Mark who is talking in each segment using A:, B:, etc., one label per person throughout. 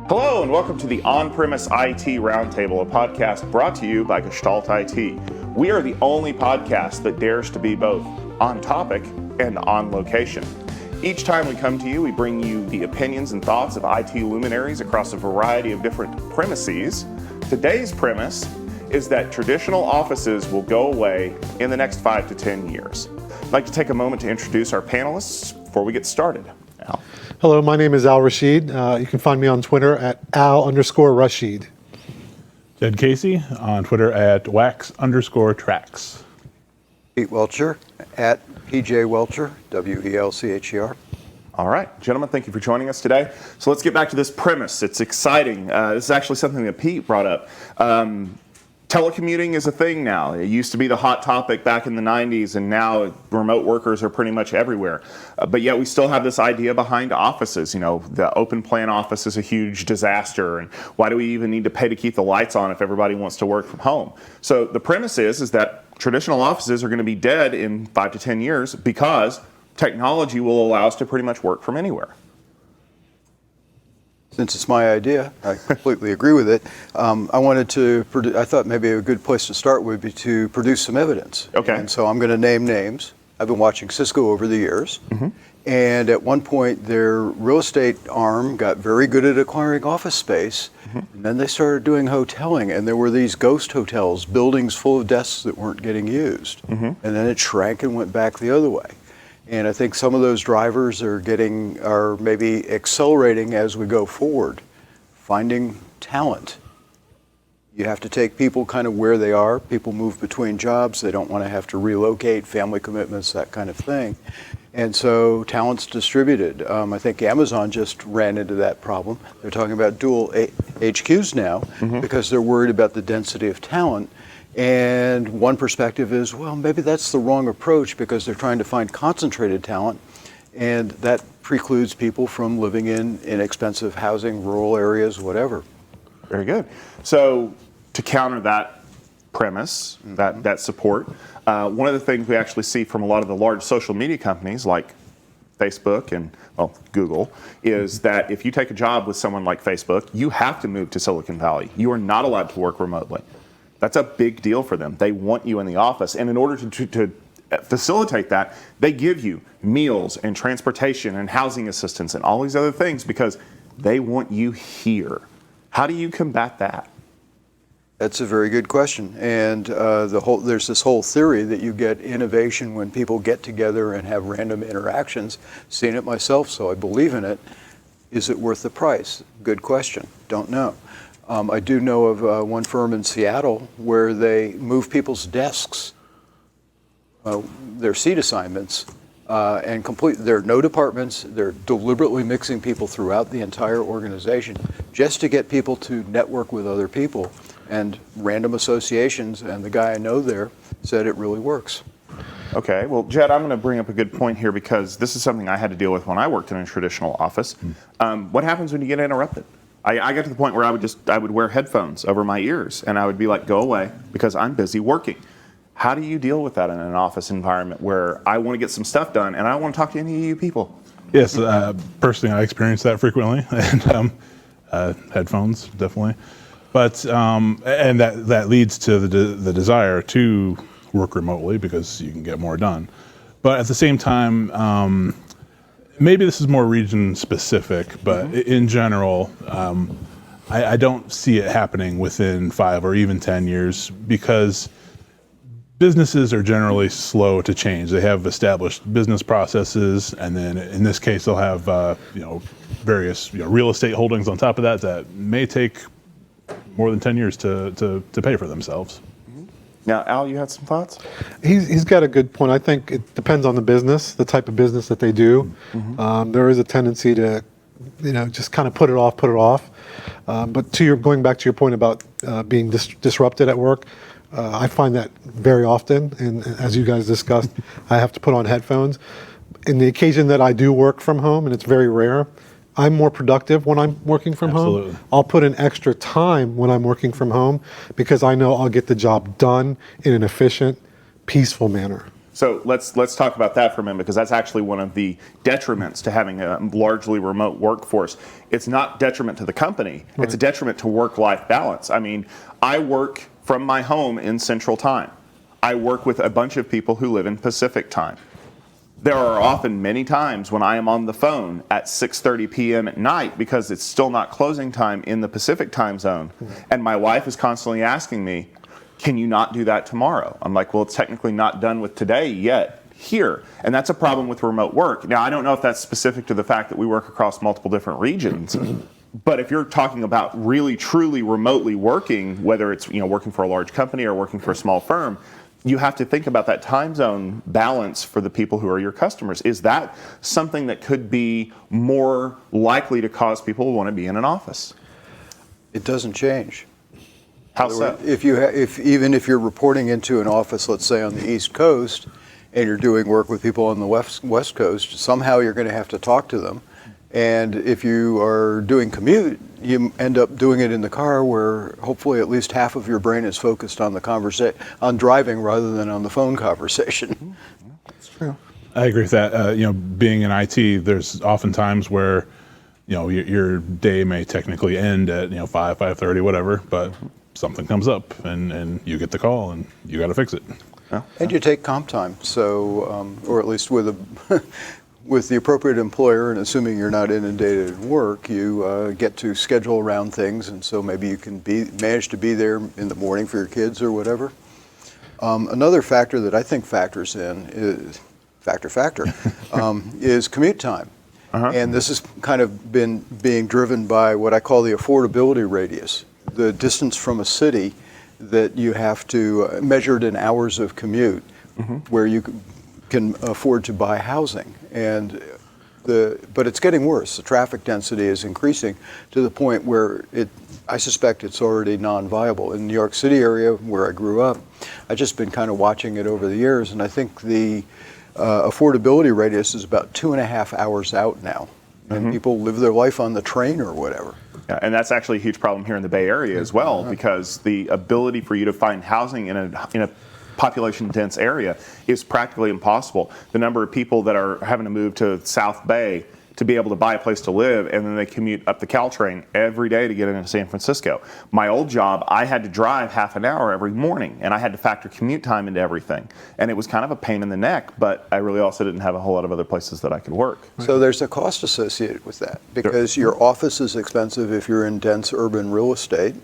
A: Hello and welcome to the On-Premise IT Roundtable, a podcast brought to you by Gestalt IT. We are the only podcast that dares to be both on topic and on location. Each time we come to you, we bring you the opinions and thoughts of IT luminaries across a variety of different premises. Today's premise is that traditional offices will go away in the next 5 to 10 years. I'd like to take a moment to introduce our panelists before we get started. Al.
B: Hello, my name is Al Rashid. You can find me on Twitter at Al_Rashid.
C: Jed Casey on Twitter at wax_tracks.
D: Pete Welcher at PJ Welcher, WELCHER.
A: All right, gentlemen, thank you for joining us today. So let's get back to this premise. It's exciting. This is actually something that Pete brought up. Telecommuting is a thing now. It used to be the hot topic back in the 90s, and now remote workers are pretty much everywhere. But yet we still have this idea behind offices. You know, the open plan office is a huge disaster, and why do we even need to pay to keep the lights on if everybody wants to work from home? So the premise is that traditional offices are going to be dead in 5 to 10 years because technology will allow us to pretty much work from anywhere.
D: Since it's my idea, I completely agree with it. I wanted to, I thought maybe a good place to start would be to produce some evidence.
A: Okay.
D: And so I'm going to name names. I've been watching Cisco over the years. Mm-hmm. And at one point, their real estate arm got very good at acquiring office space. Mm-hmm. And then they started doing hoteling. And there were these ghost hotels, buildings full of desks that weren't getting used. Mm-hmm. And then it shrank and went back the other way. And I think some of those drivers are maybe accelerating as we go forward. Finding talent. You have to take people kind of where they are. People move between jobs. They don't want to have to relocate, family commitments, that kind of thing. And so talent's distributed. I think Amazon just ran into that problem. They're talking about dual HQs now because they're worried about the density of talent. And one perspective is, well, maybe that's the wrong approach because they're trying to find concentrated talent, and that precludes people from living in inexpensive housing, rural areas, whatever.
A: Very good. So to counter that premise, that support, one of the things we actually see from a lot of the large social media companies like Facebook and, well, Google, is that if you take a job with someone like Facebook, you have to move to Silicon Valley. You are not allowed to work remotely. That's a big deal for them. They want you in the office. And in order to facilitate that, they give you meals and transportation and housing assistance and all these other things because they want you here. How do you combat that?
D: That's a very good question. And there's this whole theory that you get innovation when people get together and have random interactions. Seen it myself, so I believe in it. Is it worth the price? Good question. Don't know. I do know of one firm in Seattle where they move people's desks, their seat assignments, and there are no departments. They're deliberately mixing people throughout the entire organization just to get people to network with other people and random associations. And the guy I know there said it really works.
A: Okay, well, Jed, I'm going to bring up a good point here because this is something I had to deal with when I worked in a traditional office. What happens when you get interrupted? I got to the point where I would wear headphones over my ears and I would be like, go away because I'm busy working. How do you deal with that in an office environment where I want to get some stuff done and I don't want to talk to any of you people?
C: Yes, personally, I experience that frequently, and headphones definitely. But and that leads to the desire to work remotely because you can get more done. But at the same time, maybe this is more region specific, but in general, I don't see it happening within 5 or even 10 years because businesses are generally slow to change. They have established business processes, and then in this case, they'll have various real estate holdings on top of that may take more than 10 years to pay for themselves.
A: Now, Al, you had some thoughts?
B: He's got a good point. I think it depends on the business, the type of business that they do. There is a tendency to, just kind of put it off. But going back to your point about being disrupted at work, I find that very often. And as you guys discussed, I have to put on headphones. In the occasion that I do work from home, and it's very rare, I'm more productive when I'm working from home. I'll put in extra time when I'm working from home because I know I'll get the job done in an efficient, peaceful manner.
A: So let's talk about that for a minute, because that's actually one of the detriments to having a largely remote workforce. It's not detriment to the company, it's a detriment to work-life balance. I mean, I work from my home in Central Time. I work with a bunch of people who live in Pacific Time. There are often many times when I am on the phone at 6:30 p.m. at night because it's still not closing time in the Pacific time zone. And my wife is constantly asking me, can you not do that tomorrow? I'm like, well, it's technically not done with today yet here. And that's a problem with remote work. Now, I don't know if that's specific to the fact that we work across multiple different regions. But if you're talking about really, truly remotely working, whether it's working for a large company or working for a small firm, you have to think about that time zone balance for the people who are your customers. Is that something that could be more likely to cause people to want to be in an office?
D: It doesn't change.
A: How so?
D: Even if you're reporting into an office, let's say on the East Coast, and you're doing work with people on the West Coast, somehow you're going to have to talk to them. And if you are doing commute, you end up doing it in the car, where hopefully at least half of your brain is focused on on driving rather than on the phone conversation.
A: That's true.
C: I agree with that. Being in IT, there's often times where your day may technically end at 5:30, whatever, but something comes up and you get the call and you got to fix it.
A: Yeah.
D: And you take comp time, so or at least with a with the appropriate employer, and assuming you're not inundated in work, you get to schedule around things, and so maybe you can manage to be there in the morning for your kids or whatever. Another factor that I think factors in is is commute time. And this has kind of been being driven by what I call the affordability radius, the distance from a city that you have to measure it in hours of commute, where you can afford to buy housing. But it's getting worse. The traffic density is increasing to the point where I suspect it's already non-viable. In the New York City area, where I grew up, I've just been kind of watching it over the years, and I think the affordability radius is about 2.5 hours out now. And people live their life on the train or whatever.
A: Yeah, and that's actually a huge problem here in the Bay Area as well, because the ability for you to find housing in a population-dense area is practically impossible. The number of people that are having to move to South Bay to be able to buy a place to live, and then they commute up the Caltrain every day to get into San Francisco. My old job, I had to drive half an hour every morning, and I had to factor commute time into everything. And it was kind of a pain in the neck, but I really also didn't have a whole lot of other places that I could work.
D: So there's a cost associated with that, because your office is expensive if you're in dense urban real estate.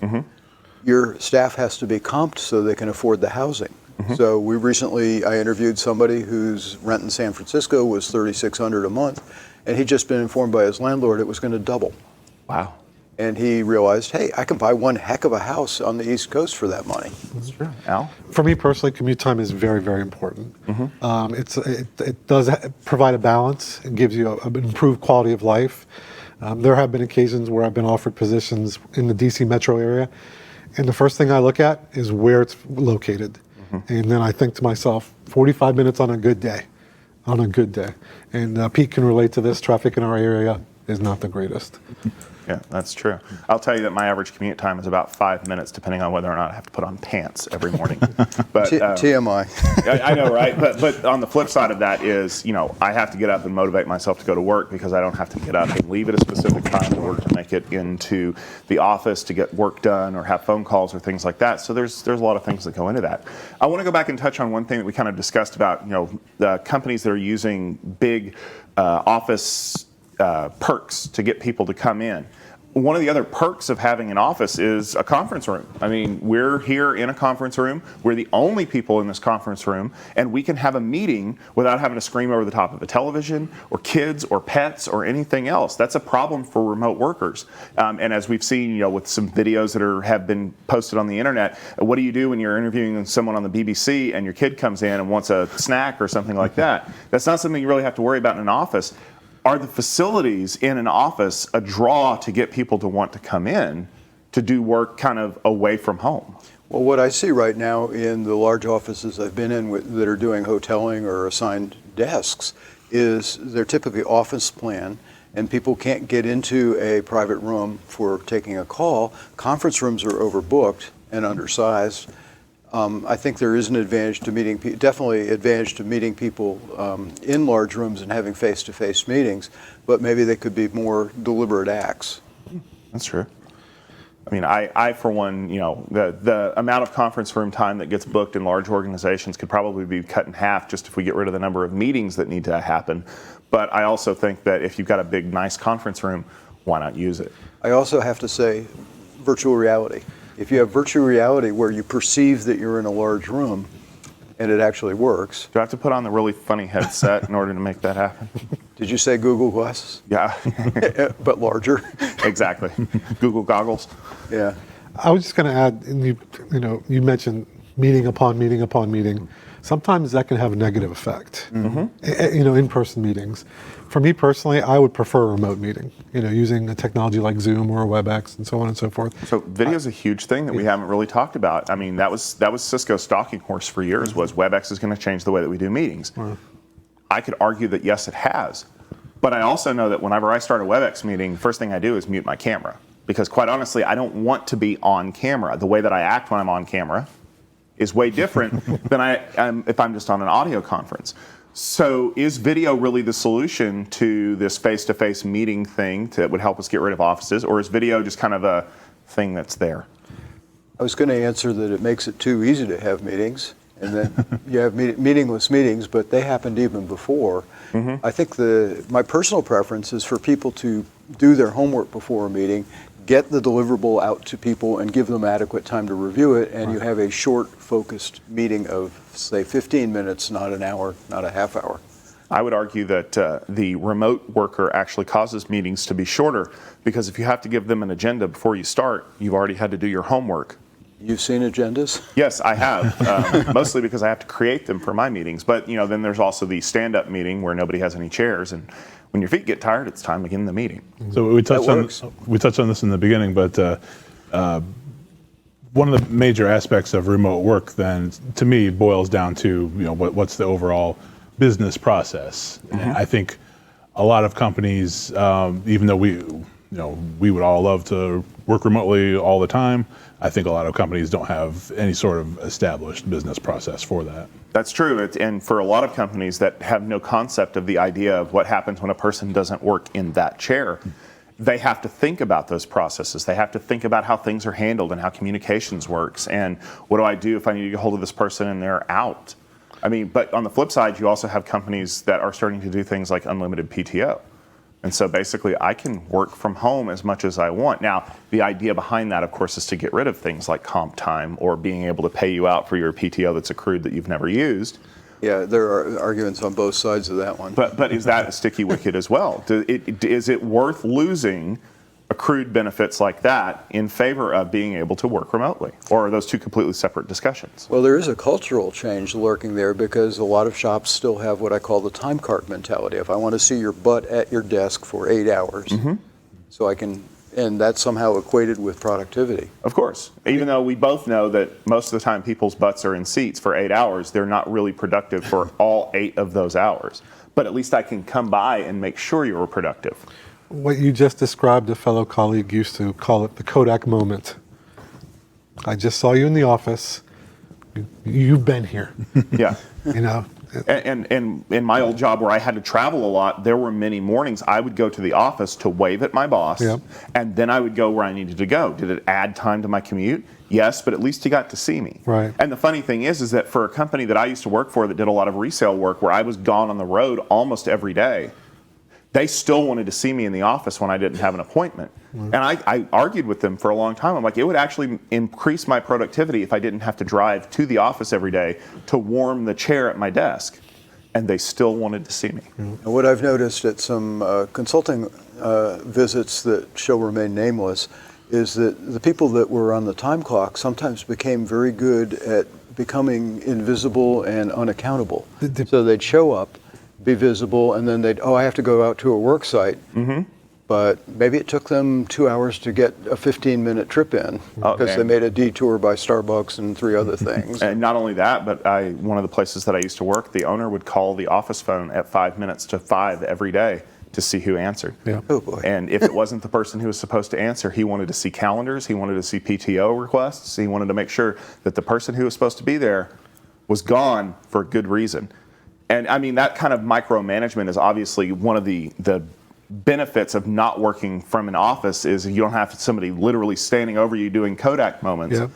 D: Your staff has to be comped so they can afford the housing. So I interviewed somebody whose rent in San Francisco was $3,600 a month, and he'd just been informed by his landlord it was going to double.
A: Wow.
D: And he realized, hey, I can buy one heck of a house on the East Coast for that money.
A: That's true. Al?
B: For me personally, commute time is very, very important. It does provide a balance. It gives you an improved quality of life. There have been occasions where I've been offered positions in the DC metro area, and the first thing I look at is where it's located. And then I think to myself, 45 minutes on a good day. And Pete can relate to this. Traffic in our area is not the greatest.
A: Yeah, that's true. I'll tell you that my average commute time is about 5 minutes, depending on whether or not I have to put on pants every morning. But
D: TMI.
A: I know, right? But on the flip side of that is, I have to get up and motivate myself to go to work, because I don't have to get up and leave at a specific time in order to make it into the office to get work done or have phone calls or things like that. So there's a lot of things that go into that. I want to go back and touch on one thing that we kind of discussed about, the companies that are using big office perks to get people to come in. One of the other perks of having an office is a conference room. I mean, we're here in a conference room. We're the only people in this conference room, and we can have a meeting without having to scream over the top of a television or kids or pets or anything else. That's a problem for remote workers. And as we've seen, with some videos that have been posted on the internet, what do you do when you're interviewing someone on the BBC and your kid comes in and wants a snack or something like that? That's not something you really have to worry about in an office. Are the facilities in an office a draw to get people to want to come in to do work kind of away from home?
D: Well, what I see right now in the large offices I've been in that are doing hoteling or assigned desks is they're typically office plan, and people can't get into a private room for taking a call. Conference rooms are overbooked and undersized. I think there is an advantage to meeting, definitely advantage to meeting people in large rooms and having face-to-face meetings, but maybe they could be more deliberate acts.
A: That's true. I mean, I for one, the amount of conference room time that gets booked in large organizations could probably be cut in half just if we get rid of the number of meetings that need to happen. But I also think that if you've got a big, nice conference room, why not use it?
D: I also have to say virtual reality. If you have virtual reality where you perceive that you're in a large room and it actually works.
A: Do I have to put on the really funny headset in order to make that happen?
D: Did you say Google Glasses?
A: Yeah,
D: But larger?
A: exactly. Google goggles.
D: Yeah.
B: I was just going to add, and you mentioned meeting upon meeting upon meeting. Sometimes that can have a negative effect. In-person meetings. For me personally, I would prefer a remote meeting. Using a technology like Zoom or WebEx and so on and so forth.
A: So video is a huge thing that we haven't really talked about. I mean, that was Cisco's stalking horse for years. Was WebEx is going to change the way that we do meetings? I could argue that yes, it has. But I also know that whenever I start a WebEx meeting, first thing I do is mute my camera. Because quite honestly, I don't want to be on camera. The way that I act when I'm on camera is way different than I am if I'm just on an audio conference. So is video really the solution to this face-to-face meeting thing that would help us get rid of offices, or is video just kind of a thing that's there?
D: I was going to answer that it makes it too easy to have meetings, and then you have meaningless meetings, but they happened even before. I think my personal preference is for people to do their homework before a meeting, get the deliverable out to people and give them adequate time to review it, and you have a short, focused meeting of, say, 15 minutes, not an hour, not a half hour.
A: I would argue that the remote worker actually causes meetings to be shorter, because if you have to give them an agenda before you start, you've already had to do your homework.
D: You've seen agendas?
A: Yes, I have, mostly because I have to create them for my meetings. But then there's also the stand-up meeting where nobody has any chairs, and when your feet get tired, it's time to get in the meeting.
C: So we touched on this in the beginning, but one of the major aspects of remote work, then, to me, boils down to what's the overall business process. And I think a lot of companies, even though we would all love to work remotely all the time, I think a lot of companies don't have any sort of established business process for that.
A: That's true, and for a lot of companies that have no concept of the idea of what happens when a person doesn't work in that chair, they have to think about those processes. They have to think about how things are handled and how communications works, and what do I do if I need to get hold of this person and they're out? I mean, but on the flip side, you also have companies that are starting to do things like unlimited PTO. And so basically, I can work from home as much as I want. Now, the idea behind that, of course, is to get rid of things like comp time or being able to pay you out for your PTO that's accrued that you've never used.
D: Yeah, there are arguments on both sides of that one.
A: But is that a sticky wicket as well? Is it worth losing accrued benefits like that in favor of being able to work remotely? Or are those two completely separate discussions?
D: Well, there is a cultural change lurking there because a lot of shops still have what I call the time card mentality. If I want to see your butt at your desk for 8 hours, so I can, and that's somehow equated with productivity.
A: Of course. Even though we both know that most of the time people's butts are in seats for 8 hours, they're not really productive for all 8 of those hours. But at least I can come by and make sure you were productive.
B: What you just described, a fellow colleague used to call it the Kodak moment. I just saw you in the office. You've been here.
A: Yeah.
B: And
A: in my old job where I had to travel a lot, there were many mornings I would go to the office to wave at my boss, and then I would go where I needed to go. Did it add time to my commute? Yes, but at least he got to see me.
B: Right.
A: And the funny thing is that for a company that I used to work for that did a lot of resale work where I was gone on the road almost every day, they still wanted to see me in the office when I didn't have an appointment. And I argued with them for a long time. I'm like, it would actually increase my productivity if I didn't have to drive to the office every day to warm the chair at my desk. And they still wanted to see me.
D: And what I've noticed at some consulting visits that shall remain nameless is that the people that were on the time clock sometimes became very good at becoming invisible and unaccountable. So they'd show up, be visible, and then I have to go out to a work site. But maybe it took them 2 hours to get a 15-minute trip in because they made a detour by Starbucks and 3 other things.
A: And not only that, but one of the places that I used to work, the owner would call the office phone at 5 minutes to 5 every day to see who answered.
B: Yeah.
D: Oh boy.
A: And if it wasn't the person who was supposed to answer, he wanted to see calendars, he wanted to see PTO requests, he wanted to make sure that the person who was supposed to be there was gone for a good reason. And I mean, that kind of micromanagement is obviously one of the benefits of not working from an office is you don't have somebody literally standing over you doing Kodak moments.
B: Yeah.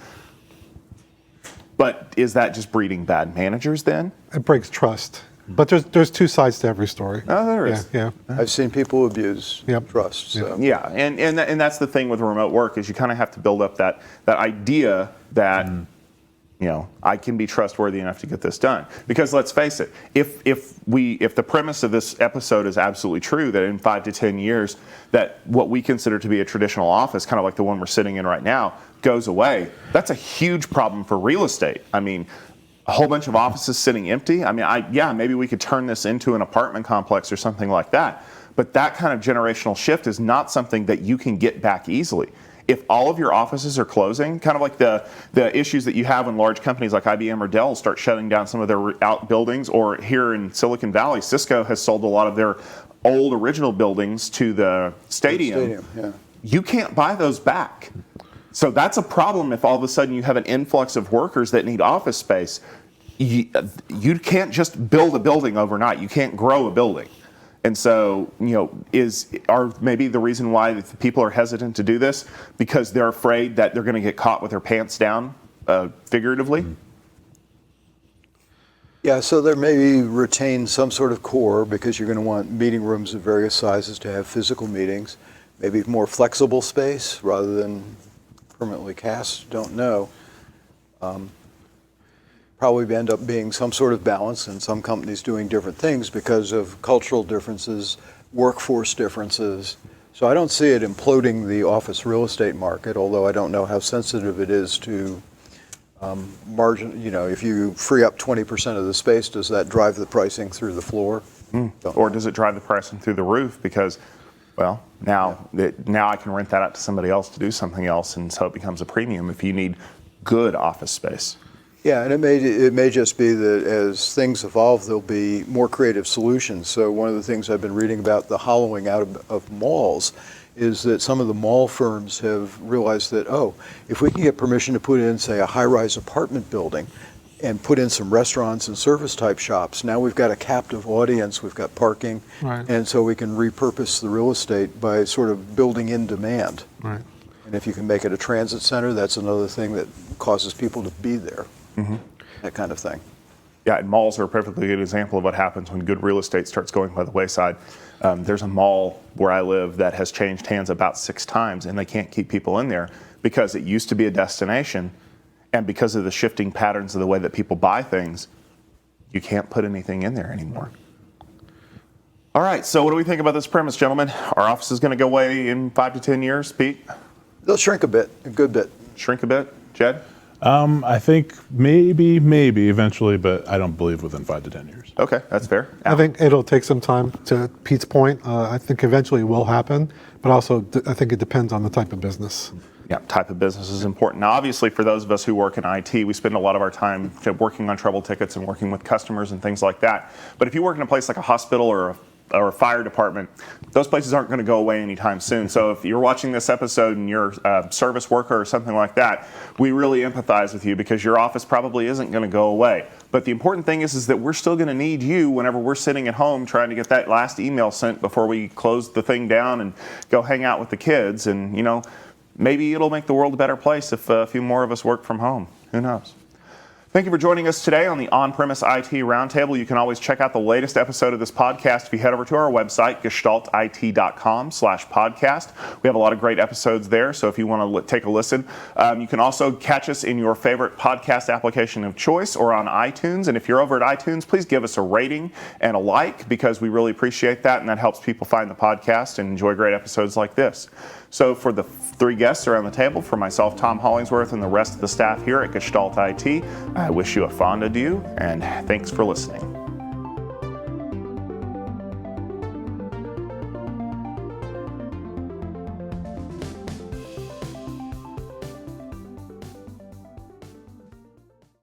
A: But is that just breeding bad managers then?
B: It breaks trust. But there's two sides to every story.
A: Oh, there is.
B: Yeah.
D: I've seen people abuse
B: Yep.
D: trust. So.
A: Yeah, and that's the thing with remote work is you kind of have to build up that idea that I can be trustworthy enough to get this done. Because let's face it, if the premise of this episode is absolutely true, that in 5 to 10 years, that what we consider to be a traditional office, kind of like the one we're sitting in right now, goes away, that's a huge problem for real estate. I mean, a whole bunch of offices sitting empty. I mean, maybe we could turn this into an apartment complex or something like that. But that kind of generational shift is not something that you can get back easily. If all of your offices are closing, kind of like the issues that you have when large companies like IBM or Dell start shutting down some of their outbuildings, or here in Silicon Valley, Cisco has sold a lot of their old original buildings to the stadium.
D: Yeah.
A: You can't buy those back. So that's a problem if all of a sudden you have an influx of workers that need office space. You can't just build a building overnight. You can't grow a building. And so, are maybe the reason why people are hesitant to do this because they're afraid that they're going to get caught with their pants down, figuratively?
D: Yeah, so there may retain some sort of core because you're going to want meeting rooms of various sizes to have physical meetings, maybe more flexible space rather than permanently cast, don't know. Probably end up being some sort of balance and some companies doing different things because of cultural differences, workforce differences. So I don't see it imploding the office real estate market, although I don't know how sensitive it is to margin. If you free up 20% of the space, does that drive the pricing through the floor?
A: Or does it drive the pricing through the roof because, well, now I can rent that out to somebody else to do something else, and so it becomes a premium if you need good office space.
D: Yeah, and it may just be that as things evolve, there'll be more creative solutions. So one of the things I've been reading about the hollowing out of malls is that some of the mall firms have realized that, if we can get permission to put in, say, a high-rise apartment building and put in some restaurants and service-type shops, now we've got a captive audience, we've got parking,
B: Right.
D: and so we can repurpose the real estate by sort of building in demand.
B: Right.
D: And if you can make it a transit center, that's another thing that causes people to be there. That kind of thing.
A: Yeah, and malls are a perfectly good example of what happens when good real estate starts going by the wayside. There's a mall where I live that has changed hands about 6 times, and they can't keep people in there because it used to be a destination, and because of the shifting patterns of the way that people buy things, you can't put anything in there anymore. All right, so what do we think about this premise, gentlemen? Our office is going to go away in 5 to 10 years, Pete?
D: They'll shrink a bit, a good bit.
A: Shrink a bit? Jed?
C: I think maybe eventually, but I don't believe within 5 to 10 years.
A: Okay, that's fair.
B: I think it'll take some time. To Pete's point, I think eventually it will happen, but also I think it depends on the type of business.
A: Yeah, type of business is important. Now, obviously, for those of us who work in IT, we spend a lot of our time working on trouble tickets and working with customers and things like that. But if you work in a place like a hospital or a fire department, those places aren't going to go away anytime soon. So if you're watching this episode and you're a service worker or something like that, we really empathize with you because your office probably isn't going to go away. But the important thing is that we're still going to need you whenever we're sitting at home trying to get that last email sent before we close the thing down and go hang out with the kids. And, maybe it'll make the world a better place if a few more of us work from home. Who knows? Thank you for joining us today on the On-Premise IT Roundtable. You can always check out the latest episode of this podcast if you head over to our website, gestaltit.com/podcast. We have a lot of great episodes there, so if you want to take a listen. You can also catch us in your favorite podcast application of choice or on iTunes. And if you're over at iTunes, please give us a rating and a like because we really appreciate that, and that helps people find the podcast and enjoy great episodes like this. So for the 3 guests around the table, for myself, Tom Hollingsworth, and the rest of the staff here at Gestalt IT, I wish you a fond adieu, and thanks for listening.